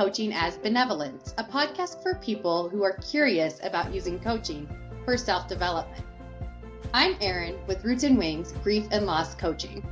Coaching as Benevolence, a podcast for people who are curious about using coaching for self-development. I'm Eryn with Roots and Wings Grief and Loss Coaching.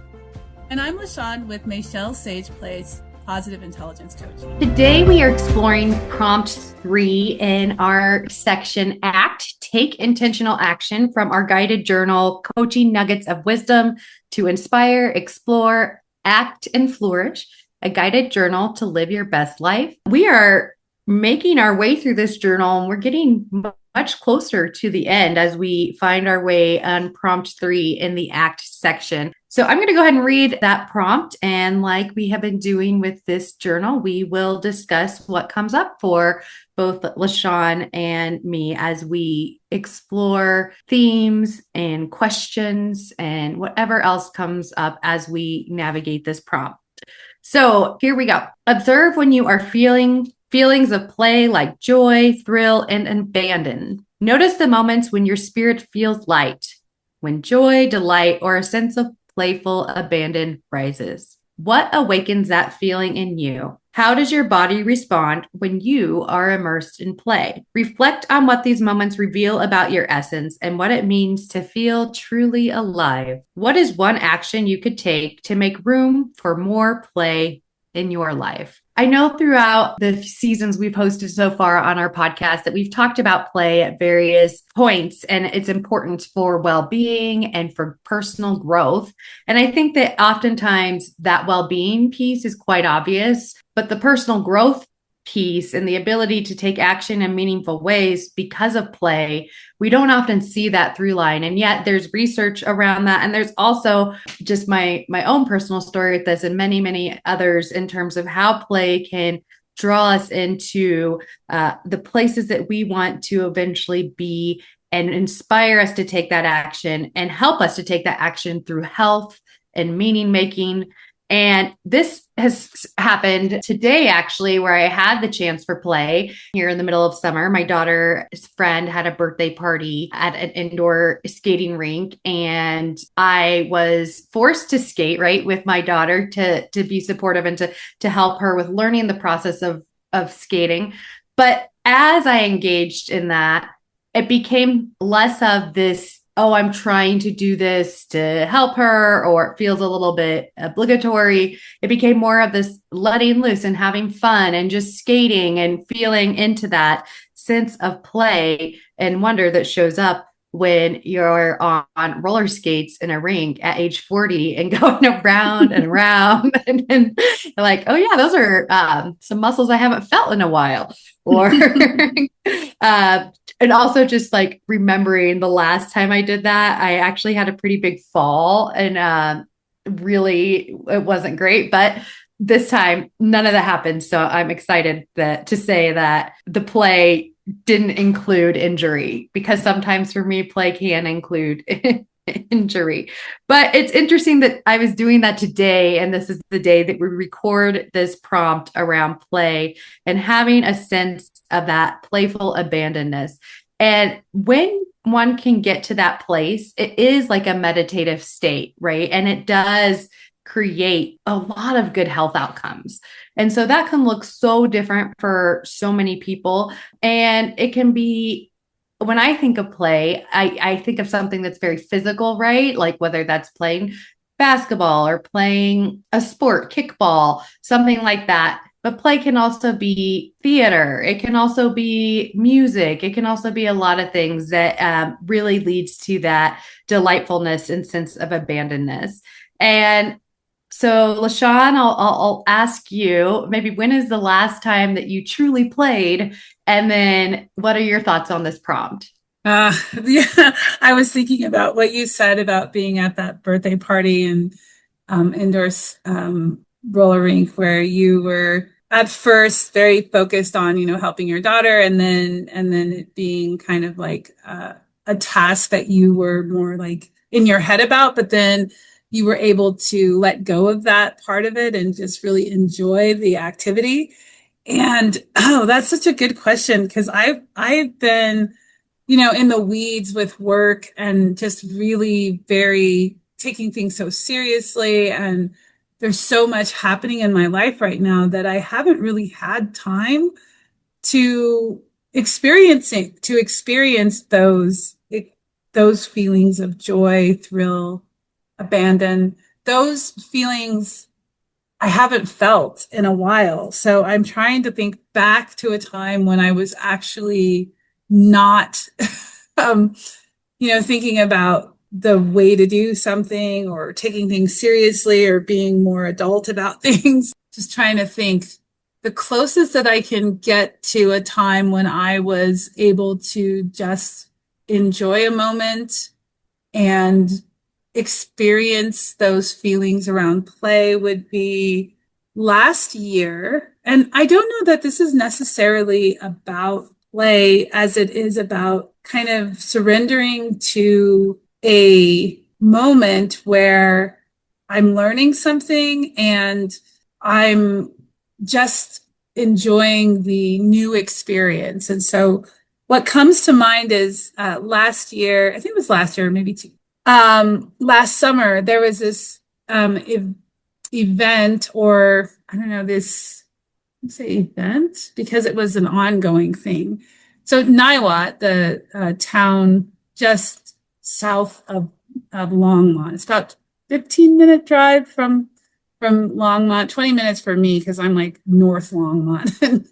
And I'm L Shawn with Michelle Sage Place Positive Intelligence Coaching. Today we are exploring prompt 3 in our section Act, Take Intentional Action from our guided journal, Coaching Nuggets of Wisdom to Inspire, Explore, Act, and Flourish, a guided journal to live your best life. We are making our way through this journal and we're getting much closer to the end as we find our way on prompt 3 in the Act section. So I'm going to go ahead and read that prompt. And like we have been doing with this journal, we will discuss what comes up for both L Shawn and me as we explore themes and questions and whatever else comes up as we navigate this prompt. So here we go. Observe when you are feeling feelings of play like joy, thrill, and abandon. Notice the moments when your spirit feels light, when joy, delight, or a sense of playful abandon rises. What awakens that feeling in you? How does your body respond when you are immersed in play? Reflect on what these moments reveal about your essence and what it means to feel truly alive. What is one action you could take to make room for more play in your life? I know throughout the seasons we've hosted so far on our podcast that we've talked about play at various points and its importance for well-being and for personal growth. And I think that oftentimes that well-being piece is quite obvious, but the personal growth piece and the ability to take action in meaningful ways because of play, we don't often see that through line. And yet there's research around that. And there's also just my own personal story with this and many, many others in terms of how play can draw us into the places that we want to eventually be and inspire us to take that action and help us to take that action through health and meaning making. And this has happened today, actually, where I had the chance for play here in the middle of summer. My daughter's friend had a birthday party at an indoor skating rink, and I was forced to skate, right, with my daughter to be supportive and to help her with learning the process of skating. But as I engaged in that, it became less of this, oh, I'm trying to do this to help her, or it feels a little bit obligatory. It became more of this letting loose and having fun and just skating and feeling into that sense of play and wonder that shows up when you're on roller skates in a rink at age 40 and going around and around and you're like, oh yeah, those are some muscles I haven't felt in a while. Or and also just like remembering the last time I did that, I actually had a pretty big fall and really it wasn't great, but this time none of that happened. So I'm excited to say that the play didn't include injury, because sometimes for me, play can include injury. But it's interesting that I was doing that today, and this is the day that we record this prompt around play and having a sense of that playful abandonness. And when one can get to that place, it is like a meditative state, right? And it does create a lot of good health outcomes. And so that can look so different for so many people. And it can be, when I think of play, I think of something that's very physical, right? Like whether that's playing basketball or playing a sport, kickball, something like that. But play can also be theater. It can also be music. It can also be a lot of things that really leads to that delightfulness and sense of abandonness. And so, L Shawn, I'll ask you, maybe when is the last time that you truly played? And then what are your thoughts on this prompt? Yeah, I was thinking about what you said about being at that birthday party and indoor roller rink where you were at first very focused on, helping your daughter, and then it being kind of like a task that you were more like in your head about, but then you were able to let go of that part of it and just really enjoy the activity. And that's such a good question, because I've been, in the weeds with work and just really very taking things so seriously and there's so much happening in my life right now that I haven't really had time to experience those feelings of joy, thrill, abandon. Those feelings I haven't felt in a while. So I'm trying to think back to a time when I was actually not, um, thinking about the way to do something or taking things seriously or being more adult about things. Just trying to think the closest that I can get to a time when I was able to just enjoy a moment and experience those feelings around play would be last year. And I don't know that this is necessarily about play as it is about kind of surrendering to a moment where I'm learning something and I'm just enjoying the new experience. And so what comes to mind is last year, I think it was last year, maybe two, last summer, there was this event, or I don't know, this, let's say event, because it was an ongoing thing. So Niwot, the town just south of Longmont, it's about 15-minute drive from Longmont, 20 minutes for me because I'm like North Longmont and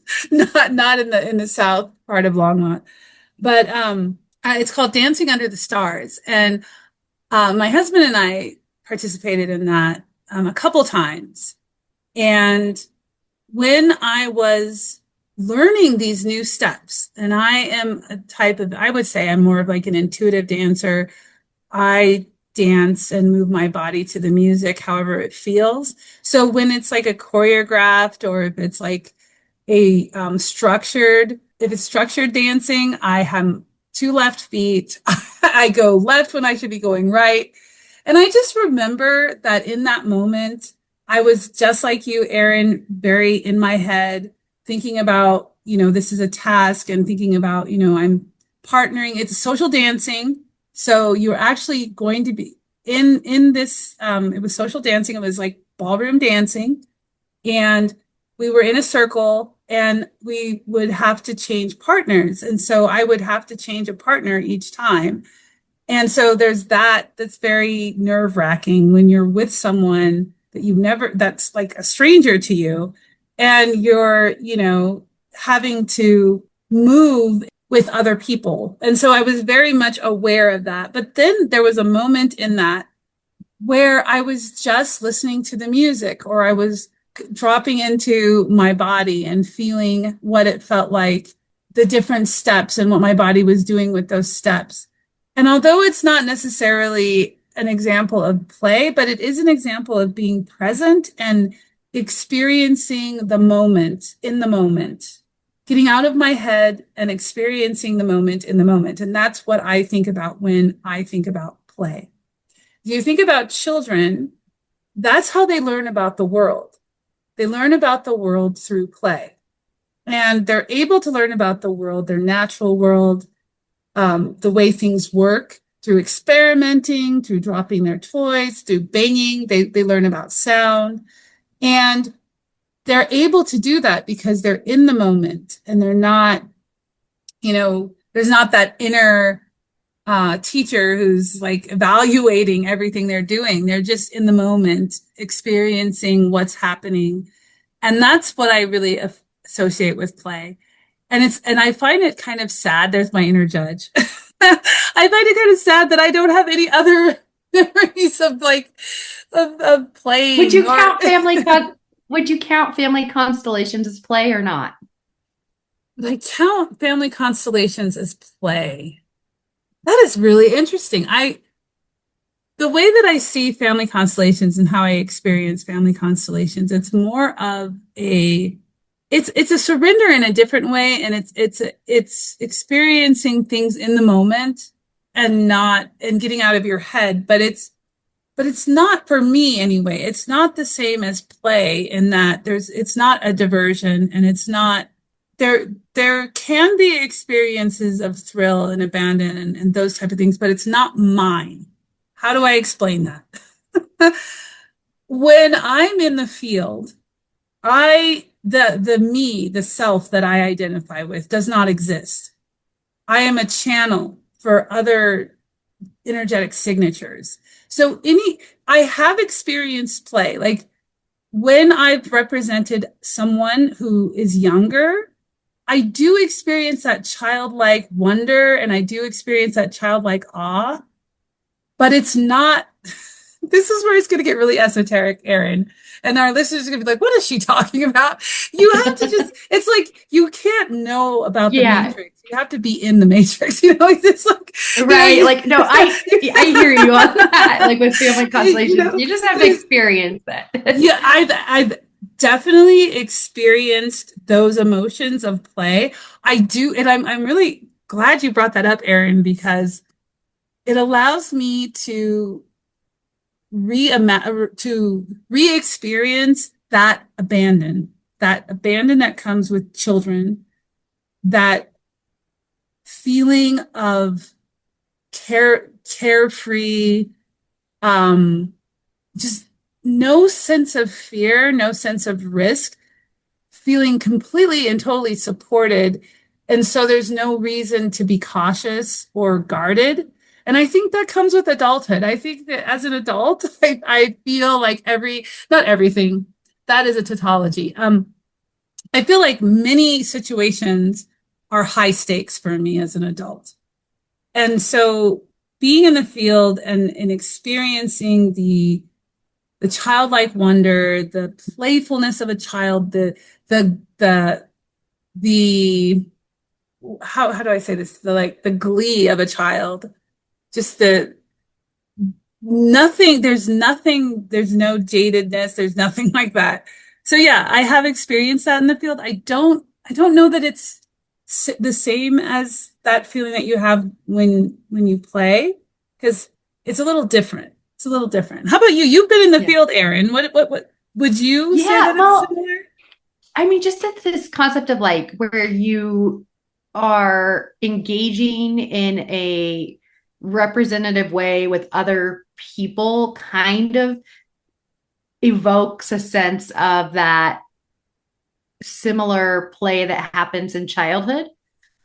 not in the south part of Longmont. But it's called Dancing Under the Stars. And my husband and I participated in that a couple times. And when I was learning these new steps, and I am a type of, I would say I'm more of like an intuitive dancer. I dance and move my body to the music, however it feels. So when it's like a choreographed or if it's like a if it's structured dancing, I have two left feet. I go left when I should be going right. And I just remember that in that moment, I was just like you, Eryn, very in my head, thinking about, this is a task and thinking about, I'm partnering. It's social dancing. So you're actually going to be in this, it was social dancing. It was like ballroom dancing. And we were in a circle and we would have to change partners. And so I would have to change a partner each time. And so there's that's very nerve wracking when you're with someone that that's like a stranger to you and you're, having to move with other people. And so I was very much aware of that. But then there was a moment in that where I was just listening to the music or I was dropping into my body and feeling what it felt like, the different steps and what my body was doing with those steps. And although it's not necessarily an example of play, but it is an example of being present and experiencing the moment in the moment, getting out of my head and experiencing the moment in the moment. And that's what I think about when I think about play. If you think about children, that's how they learn about the world. They learn about the world through play. And they're able to learn about the world, their natural world, the way things work through experimenting, through dropping their toys, through banging. They learn about sound. And they're able to do that because they're in the moment and they're not, there's not that inner teacher who's like evaluating everything they're doing. They're just in the moment, experiencing what's happening. And that's what I really associate with play. And I find it kind of sad. There's my inner judge. I find it kind of sad that I don't have any other memories of like of playing. Would you count family constellations as play or not? Would I count family constellations as play? That is really interesting. The way that I see family constellations and how I experience family constellations, it's more of it's a surrender in a different way, and it's experiencing things in the moment and getting out of your head. But it's not, for me anyway, it's not the same as play in that it's not a diversion, and it's not there can be experiences of thrill and abandon and those type of things, but it's not mine. How do I explain that? When I'm in the field, the me, the self that I identify with does not exist. I am a channel for other energetic signatures. So I have experienced play. Like when I've represented someone who is younger, I do experience that childlike wonder and I do experience that childlike awe, but it's not, this is where it's going to get really esoteric, Eryn. And our listeners are going to be like, what is she talking about? You have to just, it's like, you can't know about the Yeah, matrix. You have to be in the matrix. It's like, right. Like, no, I hear you on that. Like with family you constellations, know, you just have to experience it. yeah, I've definitely experienced those emotions of play. I do, and I'm really glad you brought that up, Eryn, because it allows me to re-experience that abandon that comes with children, that feeling of carefree, um, just no sense of fear, no sense of risk, feeling completely and totally supported. And so there's no reason to be cautious or guarded. And I think that comes with adulthood. I think that as an adult, I feel like not everything, that is a tautology. I feel like many situations are high stakes for me as an adult. And so being in the field and experiencing the childlike wonder, the playfulness of a child, the the how do I say this? The glee of a child, just the nothing, there's no jadedness, there's nothing like that. So yeah, I have experienced that in the field. I don't know that it's the same as that feeling that you have when you play, because it's a little different. It's a little different. How about you? You've been in the Yeah. field, Eryn. What would you say Yeah. that it's Well, similar? I mean, just that this concept of like where you are engaging in a representative way with other people kind of evokes a sense of that similar play that happens in childhood.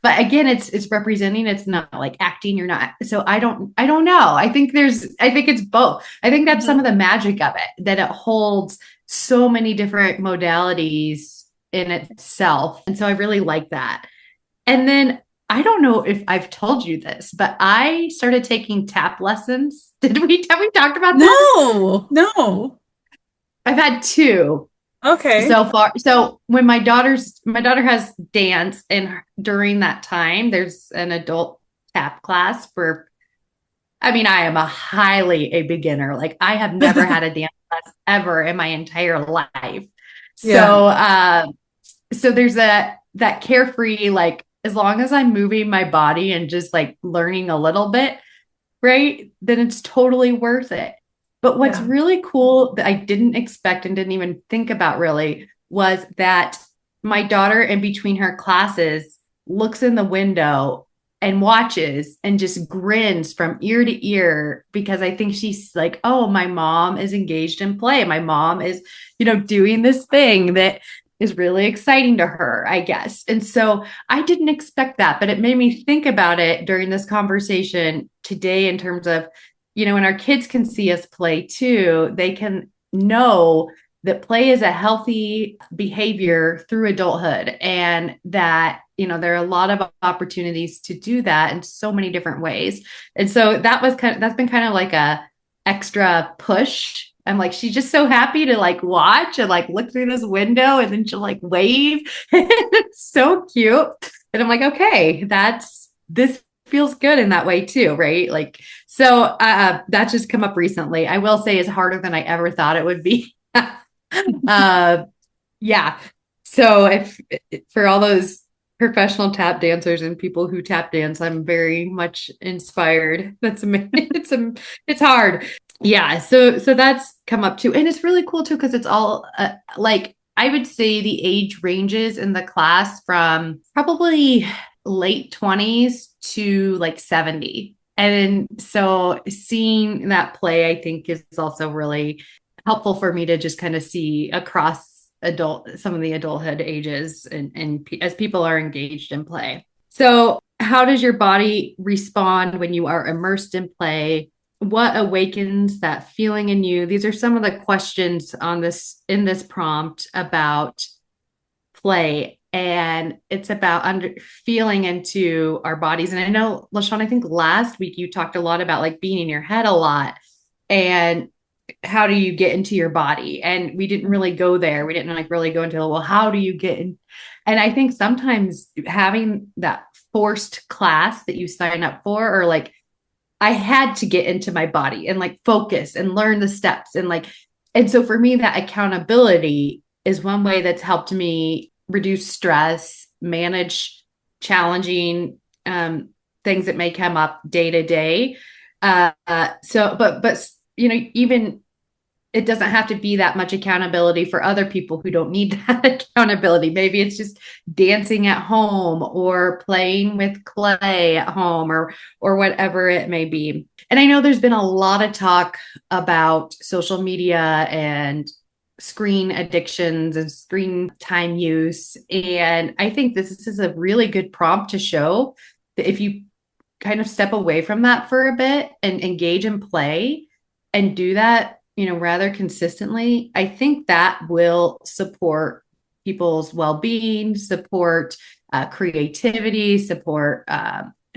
But again, it's representing, it's not like acting, you're not. So I don't know. I think it's both. I think that's some Mhm. of the magic of it, that it holds so many different modalities in itself. And so I really like that. And then I don't know if I've told you this, but I started taking tap lessons. Have we talked about this? No, no. I've had two Okay. so far. So when my daughter has dance, and during that time there's an adult tap class for, I mean, I am a beginner. Like I have never had a dance class ever in my entire life. Yeah, So there's that carefree, like as long as I'm moving my body and just like learning a little bit, right? Then it's totally worth it. But what's yeah, really cool that I didn't expect and didn't even think about really was that my daughter, in between her classes, looks in the window and watches and just grins from ear to ear, because I think she's like, oh, my mom is engaged in play. My mom is, doing this thing that is really exciting to her, I guess. And so I didn't expect that, but it made me think about it during this conversation today in terms of, when our kids can see us play too, they can know that play is a healthy behavior through adulthood, and that, there are a lot of opportunities to do that in so many different ways. And so that's been kind of like a extra push. I'm like, she's just so happy to like watch and like look through this window, and then she'll like wave. It's so cute. And I'm like, okay, this feels good in that way too, right? Like, so that's just come up recently. I will say it's harder than I ever thought it would be. uh, yeah. So if for all those professional tap dancers and people who tap dance, I'm very much inspired. That's amazing. It's hard. Yeah. So that's come up too, and it's really cool too because it's all like I would say the age ranges in the class from probably late 20s to like 70. And so seeing that play, I think, is also really helpful for me to just kind of see across some of the adulthood ages and as people are engaged in play. So, how does your body respond when you are immersed in play? What awakens that feeling in you? These are some of the questions on this in this prompt about play, and it's about feeling into our bodies. And I know, LaShawn, I think last week you talked a lot about like being in your head a lot, and how do you get into your body? And we didn't really go there. We didn't like really go into, well, how do you get in? And I think sometimes having that forced class that you sign up for, or like I had to get into my body and like focus and learn the steps and like, and so for me, that accountability is one way that's helped me reduce stress, manage challenging things that may come up day to day. But you know, even it doesn't have to be that much accountability for other people who don't need that accountability. Maybe it's just dancing at home or playing with clay at home or whatever it may be. And I know there's been a lot of talk about social media and screen addictions and screen time use. And I think this is a really good prompt to show that if you kind of step away from that for a bit and engage in play and do that, you know, rather consistently, I think that will support people's well-being, support creativity, support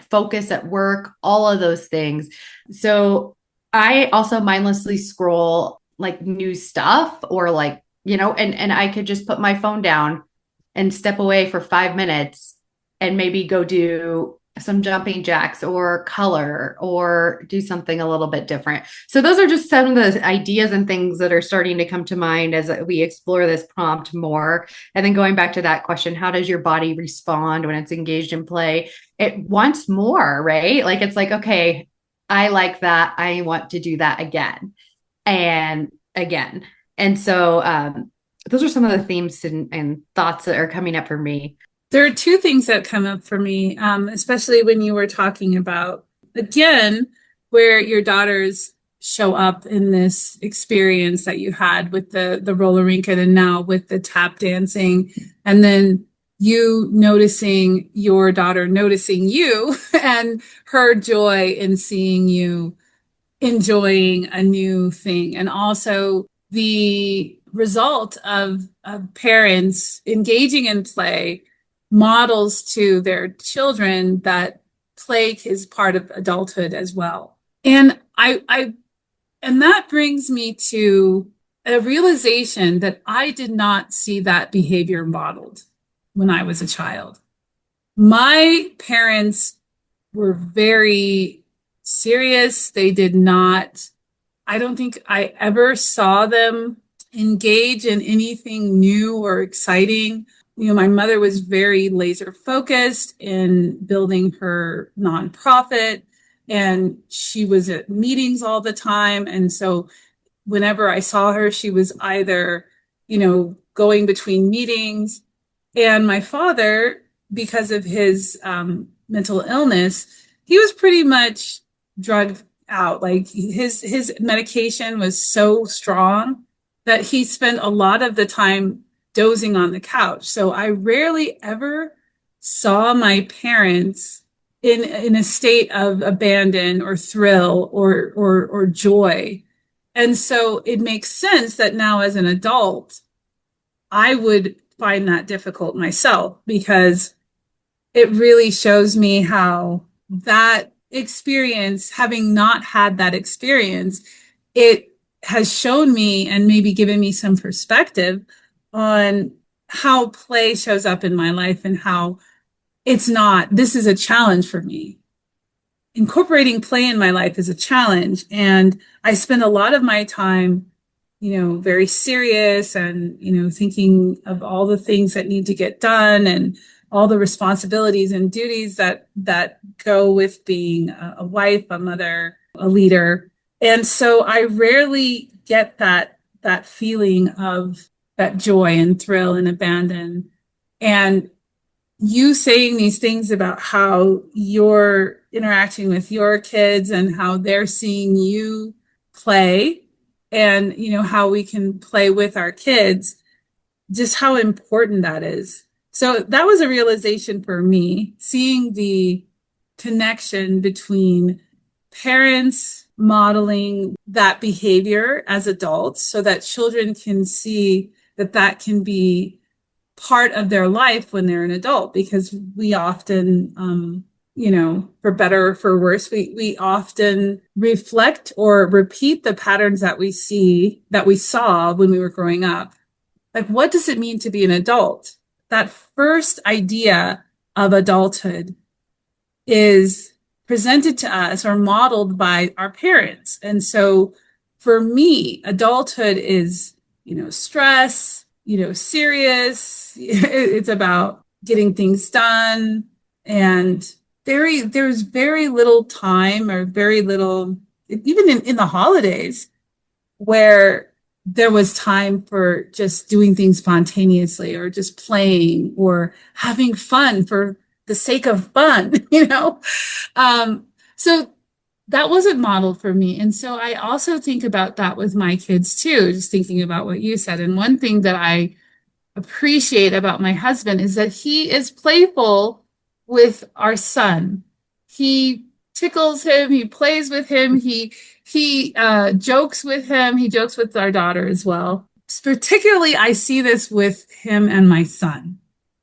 focus at work, all of those things. So I also mindlessly scroll like new stuff or like, you know, and I could just put my phone down and step away for 5 minutes and maybe go do some jumping jacks or color or do something a little bit different. So those are just some of the ideas and things that are starting to come to mind as we explore this prompt more. And then going back to that question, how does your body respond when it's engaged in play? It wants more, right? Like it's like, okay, I like that. I want to do that again and again. And so those are some of the themes and thoughts that are coming up for me. There are two things that come up for me, especially when you were talking about, again, where your daughters show up in this experience that you had with the roller rink and now with the tap dancing, and then you noticing your daughter noticing you and her joy in seeing you enjoying a new thing. And also the result of parents engaging in play models to their children that play is part of adulthood as well. And and that brings me to a realization that I did not see that behavior modeled when I was a child. My parents were very serious. They did not, I don't think I ever saw them engage in anything new or exciting. You know, my mother was very laser focused in building her nonprofit, and she was at meetings all the time. And so whenever I saw her, she was either, you know, going between meetings. And my father, because of his mental illness, he was pretty much drugged out. Like his medication was so strong that he spent a lot of the time dozing on the couch. So I rarely ever saw my parents in a state of abandon or thrill or joy. And so it makes sense that now as an adult, I would find that difficult myself, because it really shows me how that experience, having not had that experience, it has shown me and maybe given me some perspective on how play shows up in my life and how this is a challenge for me. Incorporating play in my life is a challenge. And I spend a lot of my time, you know, very serious and, you know, thinking of all the things that need to get done and all the responsibilities and duties that go with being a wife, a mother, a leader. And so I rarely get that feeling of that joy and thrill and abandon. And you saying these things about how you're interacting with your kids and how they're seeing you play and, how we can play with our kids, just how important that is. So that was a realization for me, seeing the connection between parents modeling that behavior as adults so that children can see that that can be part of their life when they're an adult, because we often, for better or for worse, we often reflect or repeat the patterns that we saw when we were growing up. Like, what does it mean to be an adult? That first idea of adulthood is presented to us or modeled by our parents. And so for me, adulthood is, stress, serious. It's about getting things done. And there's very little time, or very little, even in the holidays, where there was time for just doing things spontaneously, or just playing, or having fun for the sake of fun, So that wasn't modeled for me. And so I also think about that with my kids too, just thinking about what you said. And one thing that I appreciate about my husband is that he is playful with our son. He tickles him, he plays with him, he jokes with him, he jokes with our daughter as well. Particularly, I see this with him and my son.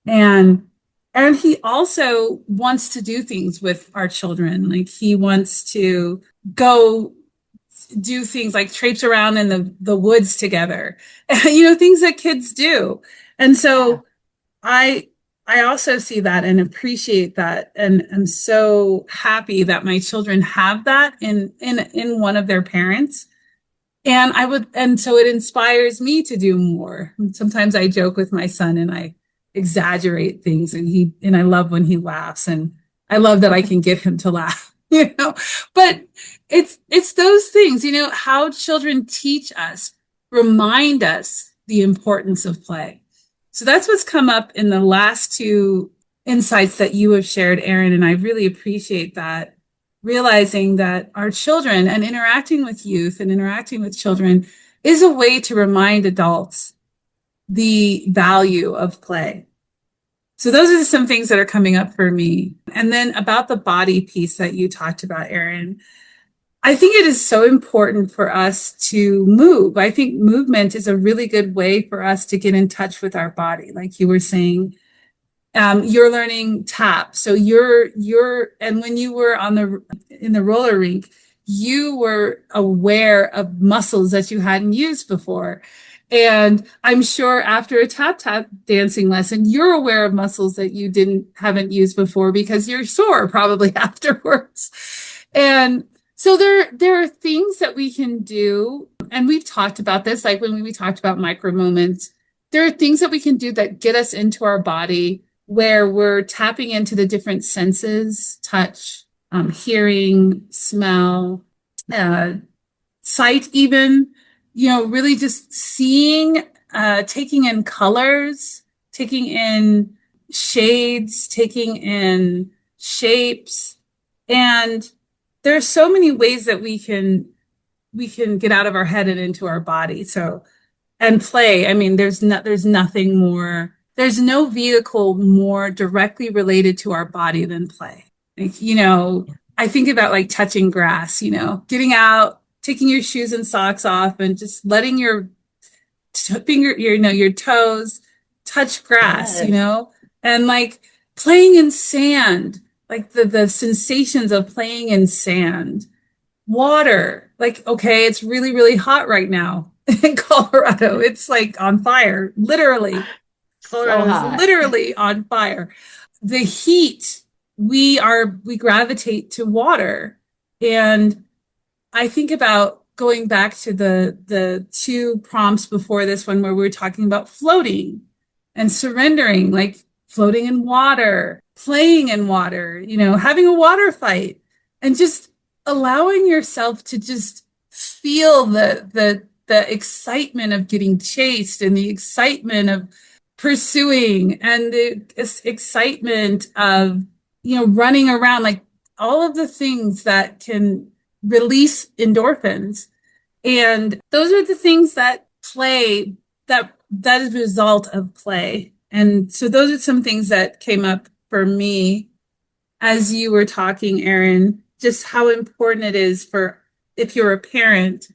And he also wants to do things with our children. Like, he wants to go do things like traipse around in the woods together, things that kids do. And so I also see that and appreciate that, and I'm so happy that my children have that in one of their parents. And so it inspires me to do more. Sometimes I joke with my son and I exaggerate things, and I love when he laughs, and I love that I can get him to laugh, but it's those things, how children teach us, remind us the importance of play. So that's what's come up in the last two insights that you have shared, Eryn, and I really appreciate that. Realizing that our children, and interacting with youth and interacting with children, is a way to remind adults the value of play. So those are some things that are coming up for me. And then about the body piece that you talked about, Eryn, I think it is so important for us to move. I think movement is a really good way for us to get in touch with our body. Like you were saying, you're learning tap. So and when you were in the roller rink, you were aware of muscles that you hadn't used before. And I'm sure after a tap dancing lesson, you're aware of muscles that you haven't used before, because you're sore probably afterwards. And so there are things that we can do, and we've talked about this, like when we talked about micro moments. There are things that we can do that get us into our body, where we're tapping into the different senses: touch, hearing, smell, sight, even, really just seeing, taking in colors, taking in shades, taking in shapes. And there's so many ways that we can get out of our head and into our body. So, and play, I mean, there's nothing more, there's no vehicle more directly related to our body than play. Like, I think about like touching grass, getting out, taking your shoes and socks off, and just letting your your toes touch grass, Yes. and like playing in sand, like the sensations of playing in sand. Water, like, okay, it's really, really hot right now in Colorado. It's like on fire, literally. So Colorado is hot. literally on fire. The heat, we gravitate to water. And I think about going back to the two prompts before this one, where we were talking about floating and surrendering, like floating in water, playing in water, having a water fight, and just allowing yourself to just feel the excitement of getting chased, and the excitement of pursuing, and the excitement of running around, like all of the things that can release endorphins. And those are the things that play, that is a result of play. And so those are some things that came up for me as you were talking, Eryn, just how important it is for, if you're a parent,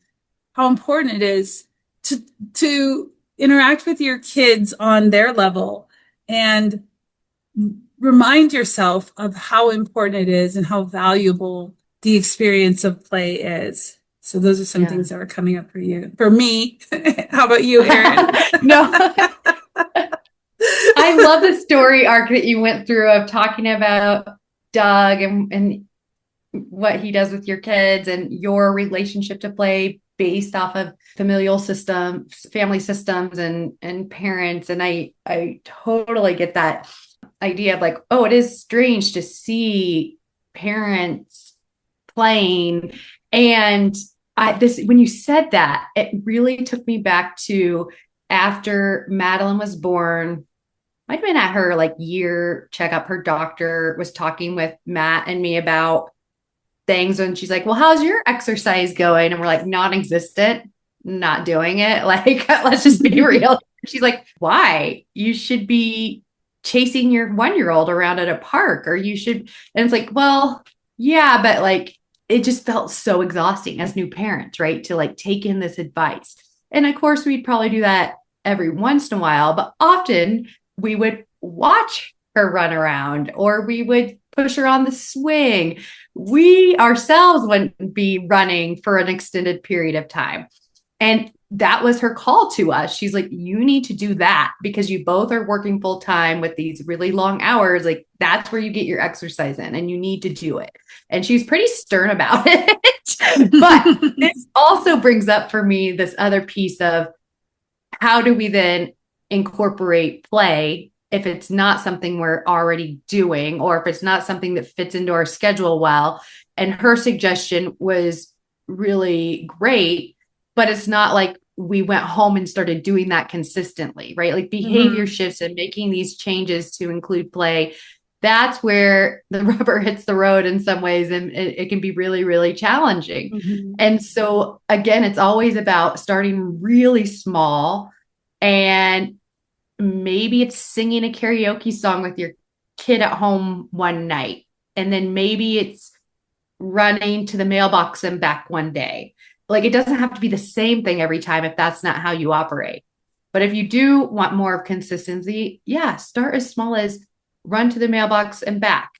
how important it is to to interact with your kids on their level and remind yourself of how important it is and how valuable the experience of play is. So those are some Yeah. things that are coming up for you. For me, how about you, Eryn? No, I love the story arc that you went through of talking about Doug and what he does with your kids and your relationship to play based off of familial systems, family systems and parents. And I totally get that idea of like, oh, it is strange to see parents playing. And this when you said that, it really took me back to after Madeline was born. Might have been at her like year checkup. Her doctor was talking with Matt and me about things, and she's like, well, how's your exercise going? And we're like, non-existent, not doing it. Like, let's just be real. She's like, why? You should be chasing your 1-year-old around at a park, or you should. And it's like, well, yeah, but like it just felt so exhausting as new parents, right? To like take in this advice. And of course, we'd probably do that every once in a while, but often we would watch her run around, or we would push her on the swing. We ourselves wouldn't be running for an extended period of time. And that was her call to us. She's like, you need to do that because you both are working full time with these really long hours. Like, that's where you get your exercise in, and you need to do it. And she's pretty stern about it. But this also brings up for me this other piece of how do we then incorporate play if it's not something we're already doing, or if it's not something that fits into our schedule well. And her suggestion was really great, but it's not like we went home and started doing that consistently, right? Like behavior Mhm. shifts and making these changes to include play. That's where the rubber hits the road in some ways, and it can be really, really challenging. Mhm. And so, again, it's always about starting really small, and maybe it's singing a karaoke song with your kid at home one night. And then maybe it's running to the mailbox and back one day. Like, it doesn't have to be the same thing every time if that's not how you operate. But if you do want more of consistency, yeah, start as small as run to the mailbox and back,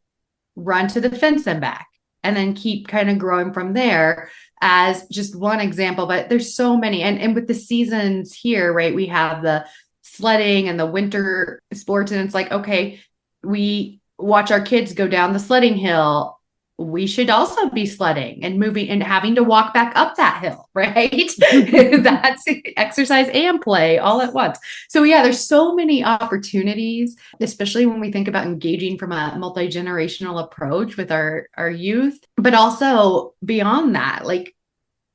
run to the fence and back, and then keep kind of growing from there as just one example. But there's so many. And with the seasons here, right, we have the sledding and the winter sports. And it's like, okay, we watch our kids go down the sledding hill. We should also be sledding and moving and having to walk back up that hill, right? That's exercise and play all at once. So yeah, there's so many opportunities, especially when we think about engaging from a multi-generational approach with our youth, but also beyond that, like,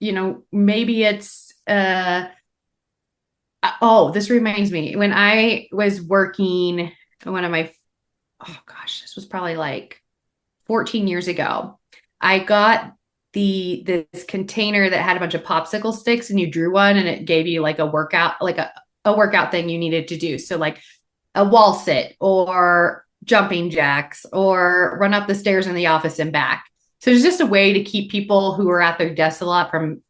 maybe it's oh, this reminds me when I was working one of my, oh gosh, this was probably like 14 years ago. I got this container that had a bunch of popsicle sticks, and you drew one and it gave you like a workout, like a workout thing you needed to do. So like a wall sit or jumping jacks or run up the stairs in the office and back. So it's just a way to keep people who are at their desks a lot from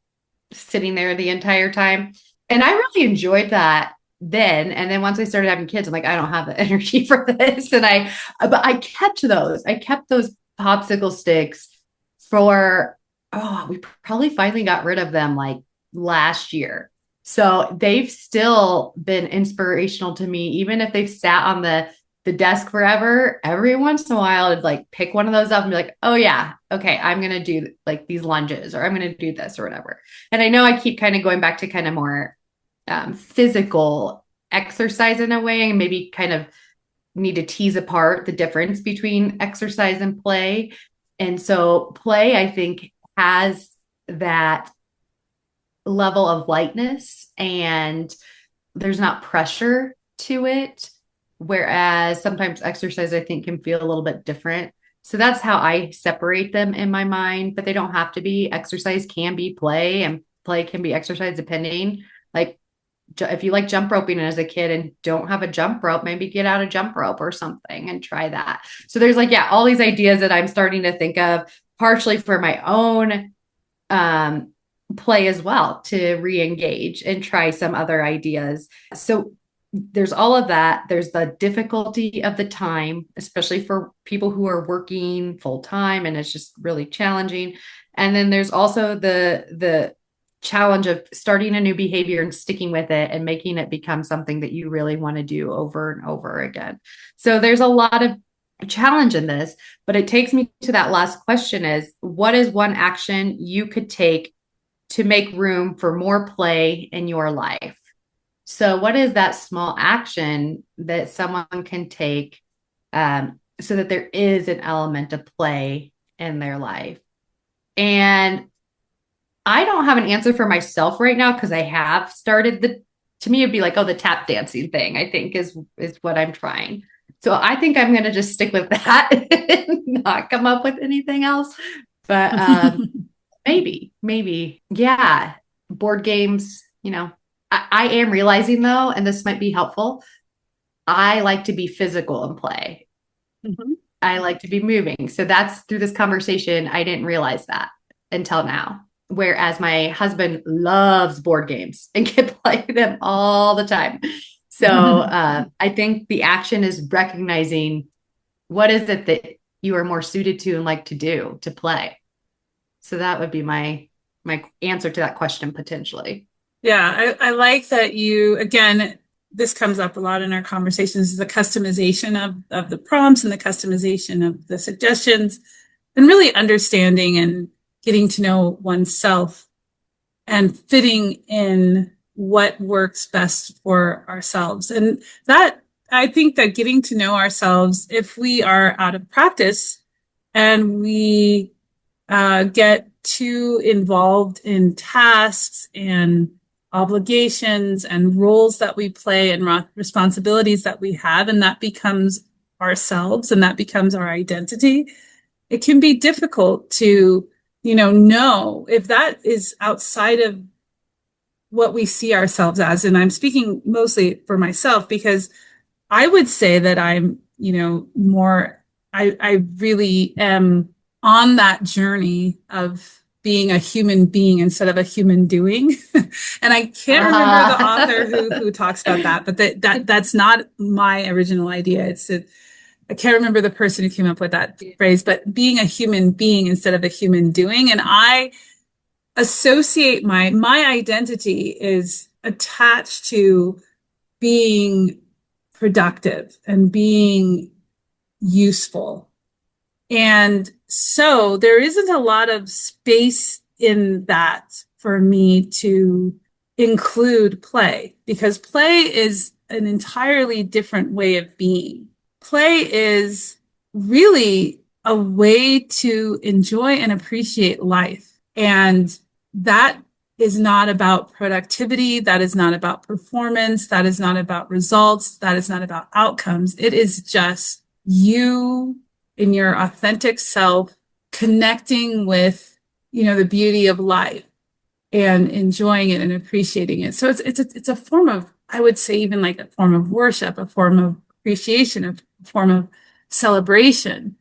sitting there the entire time. And I really enjoyed that then. And then once I started having kids, I'm like, I don't have the energy for this. But I kept those. I kept those popsicle sticks for, oh, we probably finally got rid of them like last year. So they've still been inspirational to me, even if they've sat on the desk forever. Every once in a while, I'd like pick one of those up and be like, oh yeah, okay, I'm gonna do like these lunges, or I'm gonna do this or whatever. And I know I keep kind of going back to kind of more physical exercise in a way, and maybe kind of need to tease apart the difference between exercise and play. And so play, I think, has that level of lightness, and there's not pressure to it. Whereas sometimes exercise, I think, can feel a little bit different. So that's how I separate them in my mind, but they don't have to be. Exercise can be play, and play can be exercise depending. Like if you like jump roping as a kid and don't have a jump rope, maybe get out a jump rope or something and try that. So there's like, yeah, all these ideas that I'm starting to think of partially for my own play as well to re-engage and try some other ideas. So there's all of that. There's the difficulty of the time, especially for people who are working full time, and it's just really challenging. And then there's also the challenge of starting a new behavior and sticking with it and making it become something that you really want to do over and over again. So there's a lot of challenge in this, but it takes me to that last question is what is one action you could take to make room for more play in your life? So, what is that small action that someone can take so that there is an element of play in their life? And I don't have an answer for myself right now because I have started to me, it'd be like, oh, the tap dancing thing, I think is what I'm trying. So I think I'm going to just stick with that and not come up with anything else. But maybe, yeah, board games, I am realizing though, and this might be helpful. I like to be physical and play. Mhm. I like to be moving. So that's through this conversation. I didn't realize that until now. Whereas my husband loves board games and can play them all the time. So I think the action is recognizing what is it that you are more suited to and like to do to play. So that would be my answer to that question potentially. Yeah, I like that you, again, this comes up a lot in our conversations, the customization of the prompts and the customization of the suggestions, and really understanding and getting to know oneself and fitting in what works best for ourselves. And that, I think that getting to know ourselves, if we are out of practice and we get too involved in tasks and obligations and roles that we play and responsibilities that we have, and that becomes ourselves and that becomes our identity, it can be difficult to, know if that is outside of what we see ourselves as. And I'm speaking mostly for myself because I would say that I'm, more, I really am on that journey of being a human being instead of a human doing. And I can't remember the author who talks about that, but that's not my original idea. I can't remember the person who came up with that phrase, but being a human being instead of a human doing. And I associate my identity is attached to being productive and being useful. And so there isn't a lot of space in that for me to include play because play is an entirely different way of being. Play is really a way to enjoy and appreciate life. And that is not about productivity. That is not about performance. That is not about results. That is not about outcomes. It is just you in your authentic self connecting with, the beauty of life and enjoying it and appreciating it. So it's a form of, I would say, even like a form of worship, a form of appreciation, a form of celebration.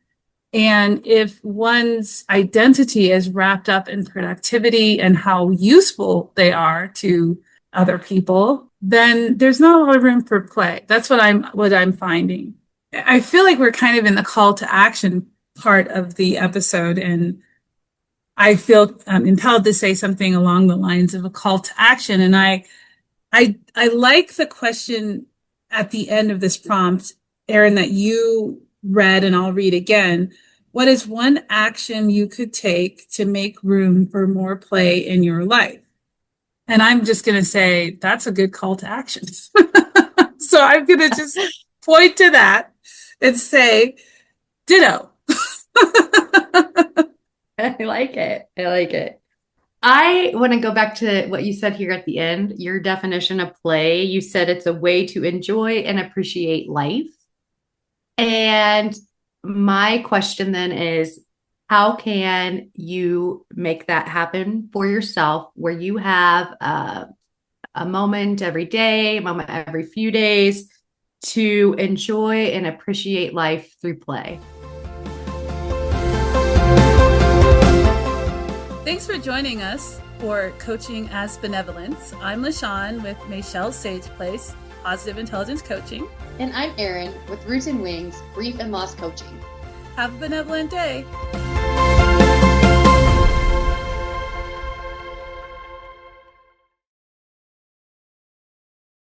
And if one's identity is wrapped up in productivity and how useful they are to other people, then there's not a lot of room for play. That's what I'm finding. I feel like we're kind of in the call to action part of the episode, and I feel impelled to say something along the lines of a call to action. And I like the question at the end of this prompt, Eryn, that you read, and I'll read again. What is one action you could take to make room for more play in your life? And I'm just going to say that's a good call to action. So I'm going to just point to that and say, ditto. I like it. I like it. I want to go back to what you said here at the end, your definition of play. You said it's a way to enjoy and appreciate life. And my question then is, how can you make that happen for yourself where you have a moment every day, a moment every few days to enjoy and appreciate life through play? Thanks for joining us for Coaching as Benevolence. I'm L Shawn with Mayshell Sage Place, Positive Intelligence Coaching. And I'm Eryn with Roots and Wings, Grief and Loss Coaching. Have a benevolent day.